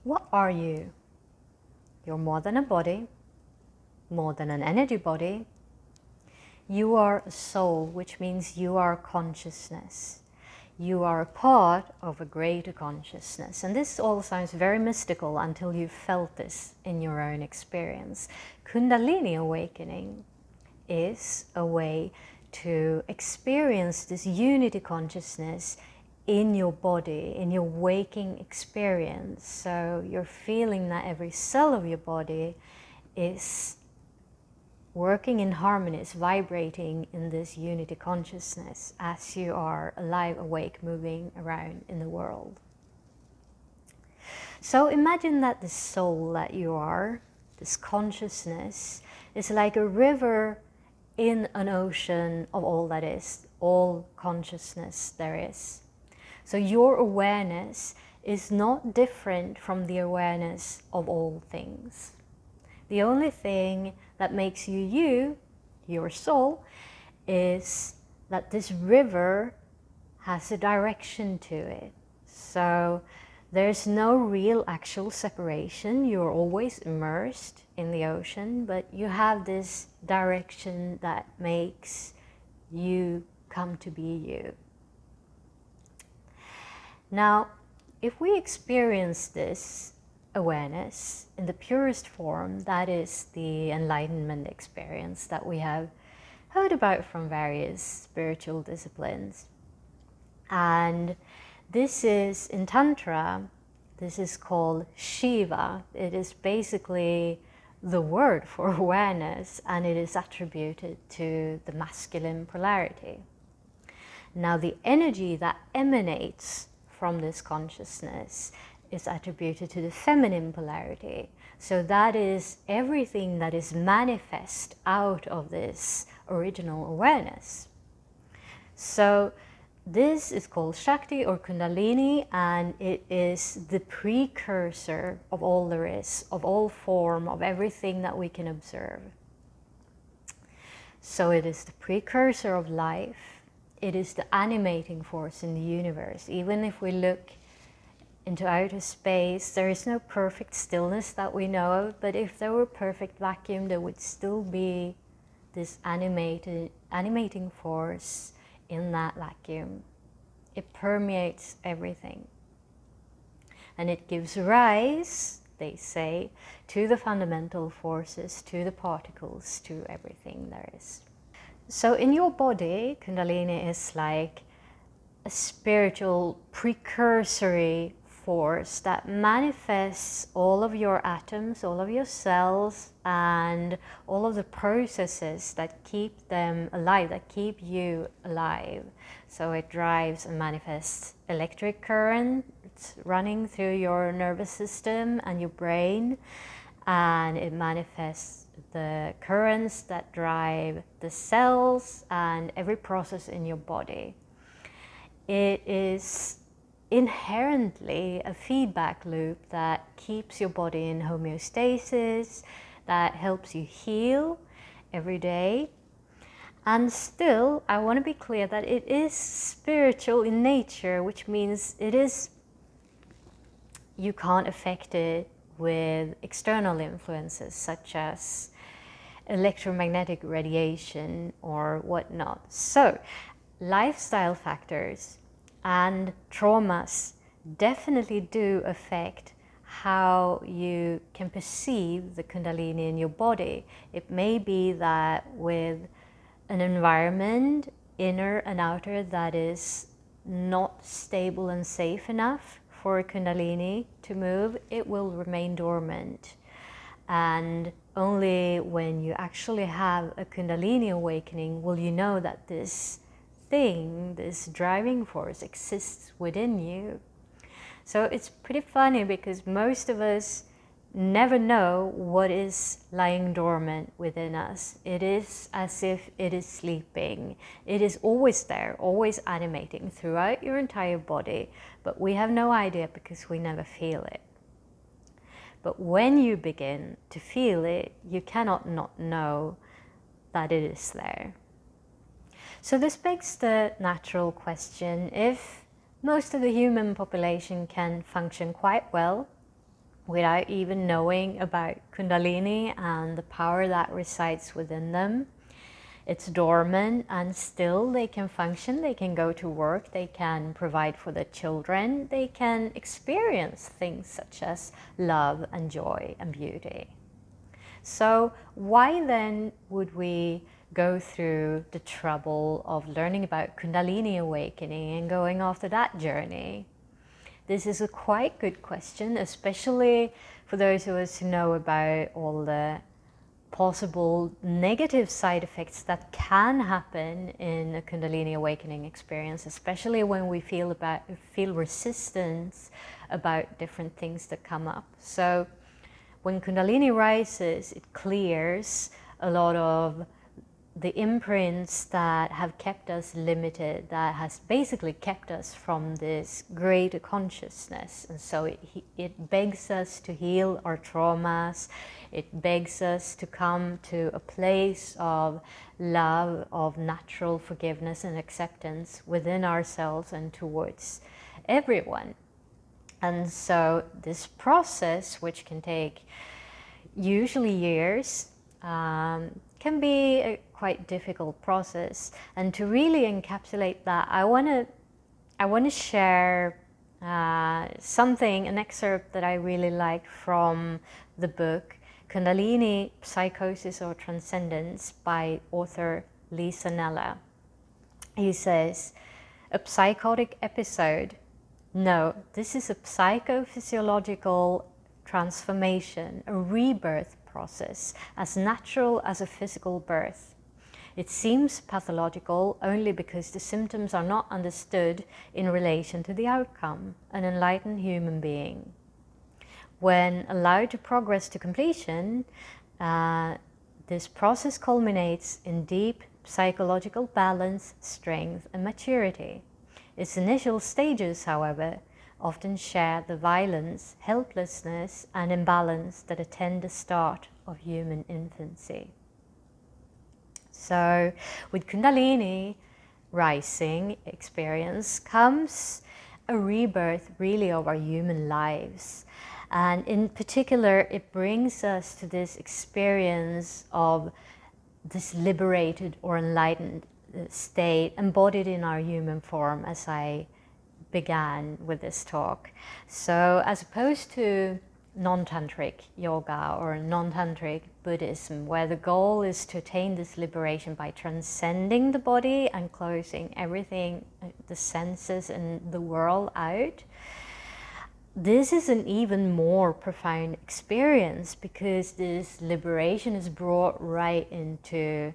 What are you? You're more than a body, more than an energy body. You are a soul, which means you are consciousness. You are a part of a greater consciousness. And this all sounds very mystical until you've felt this in your own experience. Kundalini awakening is a way to experience this unity consciousness in your body, in your waking experience. So you're feeling that every cell of your body is working in harmony, is vibrating in this unity consciousness as you are alive, awake, moving around in the world. So imagine that the soul that you are, this consciousness, is like a river in an ocean of all that is, all consciousness there is. So your awareness is not different from the awareness of all things. The only thing that makes you you, your soul, is that this river has a direction to it. So there's no real actual separation. You're always immersed in the ocean, but you have this direction that makes you come to be you. Now, if we experience this awareness in the purest form, that is the enlightenment experience that we have heard about from various spiritual disciplines. And this is, in Tantra, this is called Shiva. It is basically the word for awareness, and it is attributed to the masculine polarity. Now, the energy that emanates from this consciousness is attributed to the feminine polarity. So that is everything that is manifest out of this original awareness. So this is called Shakti or Kundalini, and it is the precursor of all there is, of all form, of everything that we can observe. So it is the precursor of life. It is the animating force in the universe. Even if we look into outer space, there is no perfect stillness that we know of, but if there were perfect vacuum, there would still be this animating force in that vacuum. It permeates everything. And it gives rise, they say, to the fundamental forces, to the particles, to everything there is. So in your body, Kundalini is like a spiritual precursory force that manifests all of your atoms, all of your cells, and all of the processes that keep them alive, that keep you alive. So it drives and manifests electric current running through your nervous system and your brain, and it manifests the currents that drive the cells and every process in your body. It is inherently a feedback loop that keeps your body in homeostasis, that helps you heal every day. And still, I want to be clear that it is spiritual in nature, which means you can't affect it with external influences such as electromagnetic radiation or whatnot. So, lifestyle factors and traumas definitely do affect how you can perceive the Kundalini in your body. It may be that with an environment, inner and outer, that is not stable and safe enough for Kundalini to move, it will remain dormant. And only when you actually have a Kundalini awakening will you know that this thing, this driving force, exists within you. So it's pretty funny because most of us never know what is lying dormant within us. It is as if it is sleeping. It is always there, always animating throughout your entire body, but we have no idea because we never feel it. But when you begin to feel it, you cannot not know that it is there. So this begs the natural question: if most of the human population can function quite well without even knowing about Kundalini and the power that resides within them. It's dormant, and still they can function, they can go to work, they can provide for their children, they can experience things such as love and joy and beauty. So why then would we go through the trouble of learning about Kundalini awakening and going after that journey? This is a quite good question, especially for those of us who know about all the possible negative side effects that can happen in a Kundalini awakening experience, especially when we feel resistance about different things that come up. So when Kundalini rises, it clears a lot of the imprints that have kept us limited, that has basically kept us from this greater consciousness. And so it begs us to heal our traumas. It begs us to come to a place of love, of natural forgiveness and acceptance within ourselves and towards everyone. And so this process, which can take usually years, can be a quite difficult process. And to really encapsulate that, I want to share an excerpt that I really like from the book Kundalini, Psychosis or Transcendence by author Lisa Nella. He says, a psychotic episode? No, this is a psychophysiological transformation, a rebirth process, as natural as a physical birth. It seems pathological only because the symptoms are not understood in relation to the outcome, an enlightened human being. When allowed to progress to completion, this process culminates in deep psychological balance, strength, and maturity. Its initial stages, however, often share the violence, helplessness, and imbalance that attend the start of human infancy. So, with Kundalini rising experience comes a rebirth really of our human lives. And in particular, it brings us to this experience of this liberated or enlightened state embodied in our human form, as I began with this talk. So as opposed to non-tantric yoga or non-tantric Buddhism, where the goal is to attain this liberation by transcending the body and closing everything, the senses and the world out, this is an even more profound experience, because this liberation is brought right into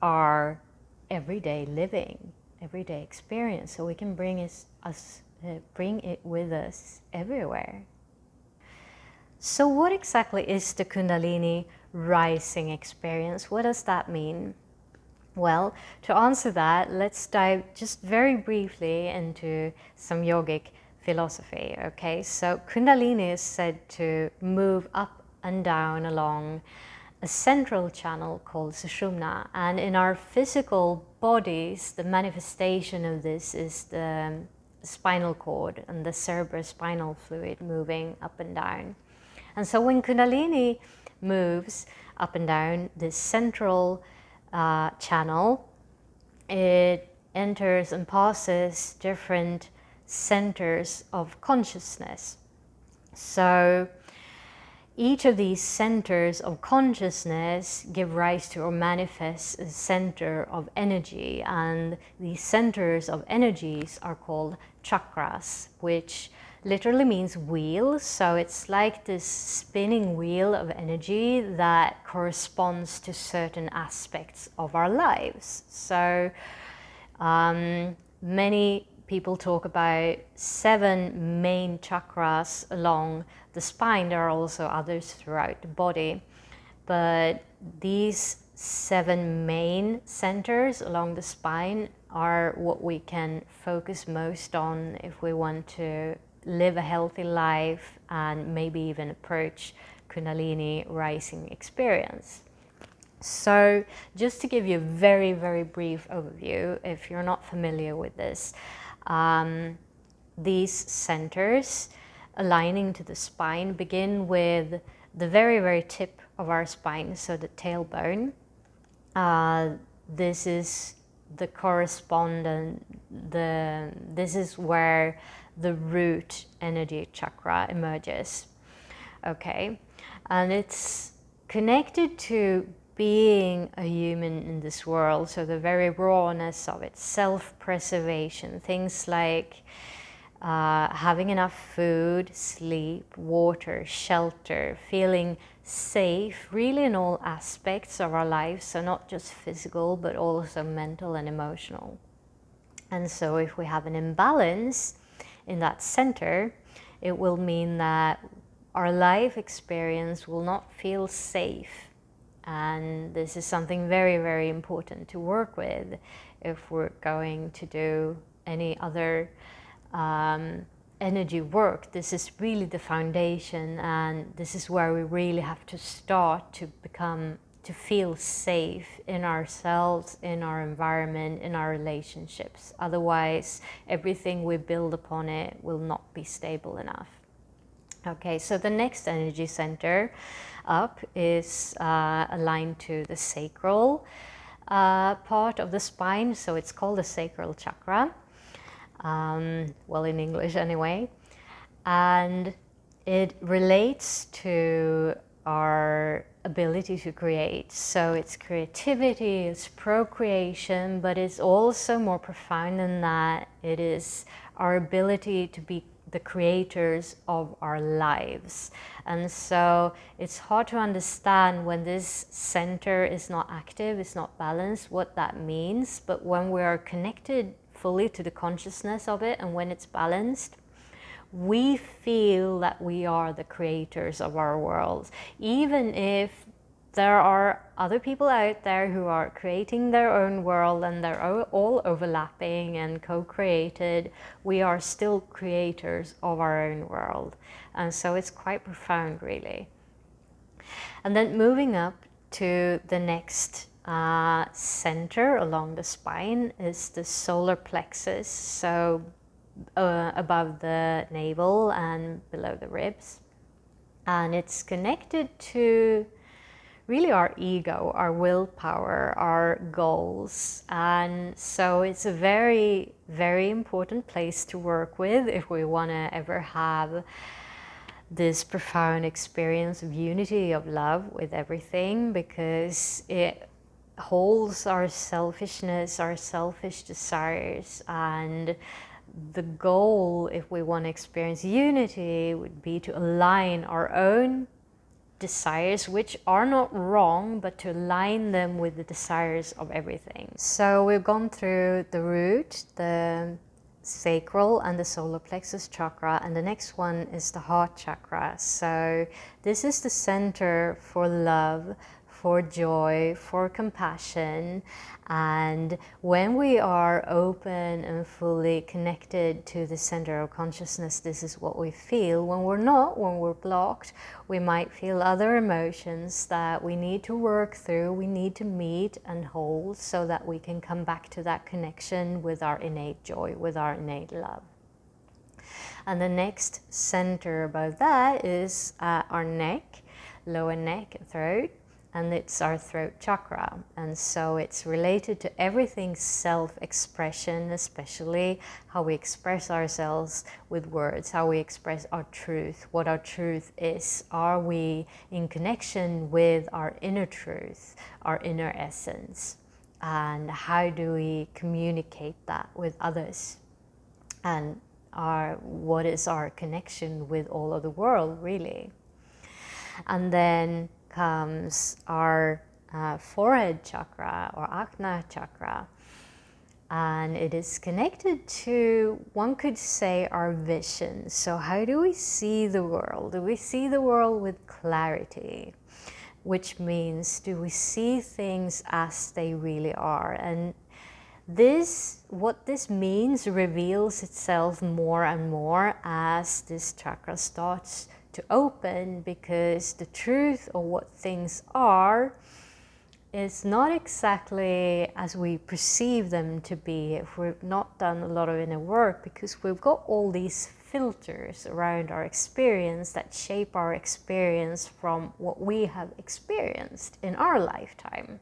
our everyday living, everyday experience, so we can bring it with us everywhere. So what exactly is the Kundalini rising experience? What does that mean? Well, to answer that, let's dive just very briefly into some yogic philosophy. Okay, so Kundalini is said to move up and down along a central channel called Sushumna, and in our physical bodies, the manifestation of this is the spinal cord and the cerebrospinal fluid moving up and down. And so when Kundalini moves up and down this central channel, it enters and passes different centers of consciousness. So each of these centers of consciousness give rise to or manifest a center of energy, and these centers of energies are called chakras, which literally means wheel. So it's like this spinning wheel of energy that corresponds to certain aspects of our lives. So many people talk about 7 main chakras along the spine. There are also others throughout the body, but these 7 main centers along the spine are what we can focus most on if we want to live a healthy life and maybe even approach Kundalini rising experience. So just to give you a very, very brief overview, if you're not familiar with this, these centers aligning to the spine, begin with the very, very tip of our spine, so the tailbone. This is the correspondent, this is where the root energy chakra emerges. Okay, and it's connected to being a human in this world, so the very rawness of it, self-preservation, things like having enough food, sleep, water, shelter, feeling safe, really in all aspects of our lives, so not just physical but also mental and emotional. And so if we have an imbalance in that center, it will mean that our life experience will not feel safe. And this is something very, very important to work with if we're going to do any other energy work. This is really the foundation, and this is where we really have to start to feel safe in ourselves, in our environment, in our relationships. Otherwise, everything we build upon it will not be stable enough. Okay, so the next energy center up is aligned to the sacral part of the spine, so it's called the sacral chakra. Well, in English anyway, and it relates to our ability to create. So it's creativity, it's procreation, but it's also more profound than that. It is our ability to be the creators of our lives. And so it's hard to understand when this center is not active, it's not balanced, what that means. But when we are connected fully to the consciousness of it, and when it's balanced, we feel that we are the creators of our world. Even if there are other people out there who are creating their own world and they're all overlapping and co-created, we are still creators of our own world. And so it's quite profound, really. And then moving up to the next center along the spine is the solar plexus, so above the navel and below the ribs. And it's connected to really our ego, our willpower, our goals. And so it's a very, very important place to work with if we want to ever have this profound experience of unity, of love with everything, because it holds our selfishness, our selfish desires. And the goal, if we want to experience unity, would be to align our own desires, which are not wrong, but to align them with the desires of everything. So we've gone through the root, the sacral and the solar plexus chakra, and the next one is the heart chakra. So this is the center for love, for joy, for compassion. And when we are open and fully connected to the center of consciousness, this is what we feel. When we're not, when we're blocked, we might feel other emotions that we need to work through, we need to meet and hold, so that we can come back to that connection with our innate joy, with our innate love. And the next center above that is our neck, lower neck, throat. And it's our throat chakra. And so it's related to everything self-expression, especially how we express ourselves with words, how we express our truth, what our truth is. Are we in connection with our inner truth, our inner essence? And how do we communicate that with others? And what is our connection with all of the world, really? And then comes our forehead chakra, or Ajna chakra, and it is connected to, one could say, our vision. So how do we see the world? Do we see the world with clarity? Which means, do we see things as they really are? And what this means reveals itself more and more as this chakra starts to open, because the truth of what things are is not exactly as we perceive them to be if we've not done a lot of inner work, because we've got all these filters around our experience that shape our experience from what we have experienced in our lifetime.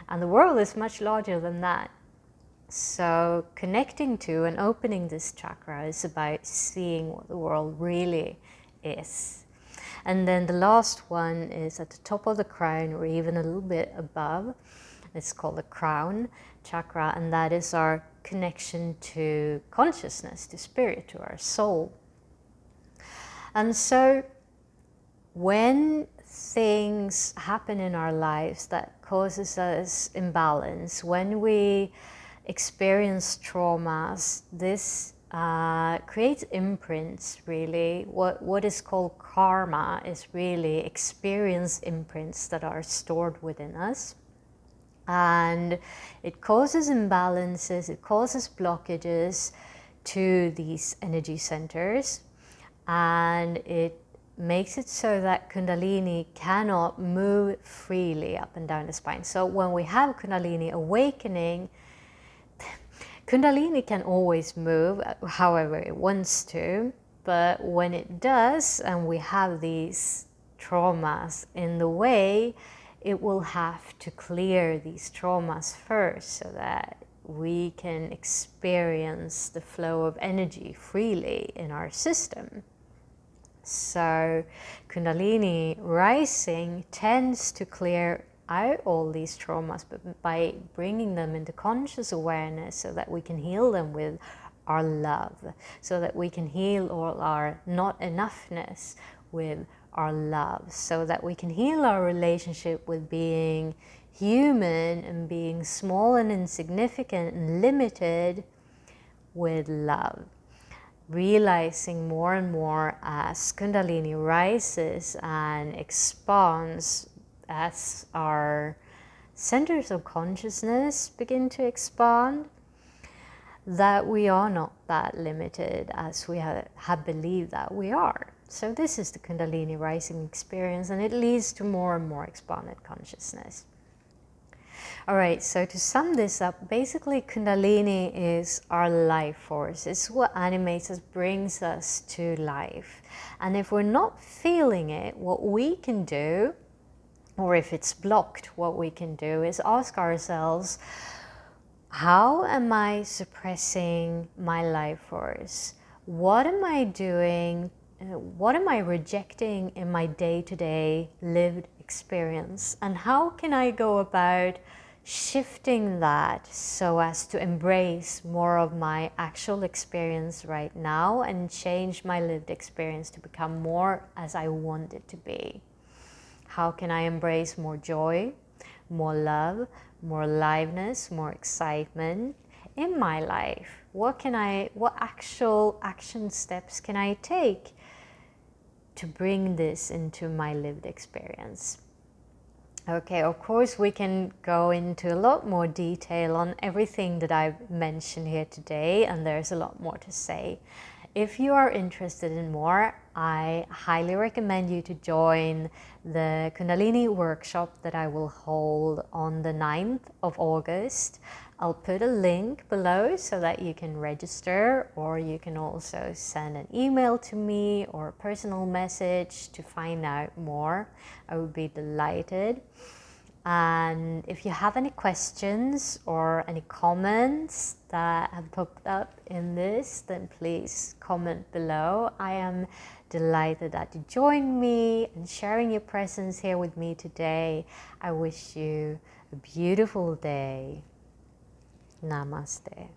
And the world is much larger than that. So connecting to and opening this chakra is about seeing what the world really is. And then the last one is at the top of the crown, or even a little bit above. It's called the crown chakra, and that is our connection to consciousness, to spirit, to our soul. And so when things happen in our lives that causes us imbalance, when we experience traumas, this creates imprints, really. What is called karma is really experience imprints that are stored within us. And it causes imbalances, it causes blockages to these energy centers, and it makes it so that Kundalini cannot move freely up and down the spine. So when we have Kundalini awakening, Kundalini can always move however it wants to, but when it does and we have these traumas in the way, it will have to clear these traumas first so that we can experience the flow of energy freely in our system. So Kundalini rising tends to clear out all these traumas, but by bringing them into conscious awareness so that we can heal them with our love, so that we can heal all our not enoughness with our love, so that we can heal our relationship with being human and being small and insignificant and limited with love. Realizing more and more as Kundalini rises and expands, as our centers of consciousness begin to expand, that we are not that limited as we have believed that we are. So this is the Kundalini rising experience, and it leads to more and more expanded consciousness. All right, so to sum this up, basically Kundalini is our life force. It's what animates us, brings us to life. And if we're not feeling it, what we can do, or if it's blocked, what we can do is ask ourselves, how am I suppressing my life force? What am I doing? What am I rejecting in my day-to-day lived experience? And how can I go about shifting that so as to embrace more of my actual experience right now and change my lived experience to become more as I want it to be? How can I embrace more joy, more love, more aliveness, more excitement in my life? What actual action steps can I take to bring this into my lived experience? Okay, of course we can go into a lot more detail on everything that I've mentioned here today, and there's a lot more to say. If you are interested in more, I highly recommend you to join the Kundalini workshop that I will hold on the 9th of August. I'll put a link below so that you can register, or you can also send an email to me or a personal message to find out more. I would be delighted. And if you have any questions or any comments that have popped up in this, then please comment below. I am delighted that you joined me and sharing your presence here with me today. I wish you a beautiful day. Namaste.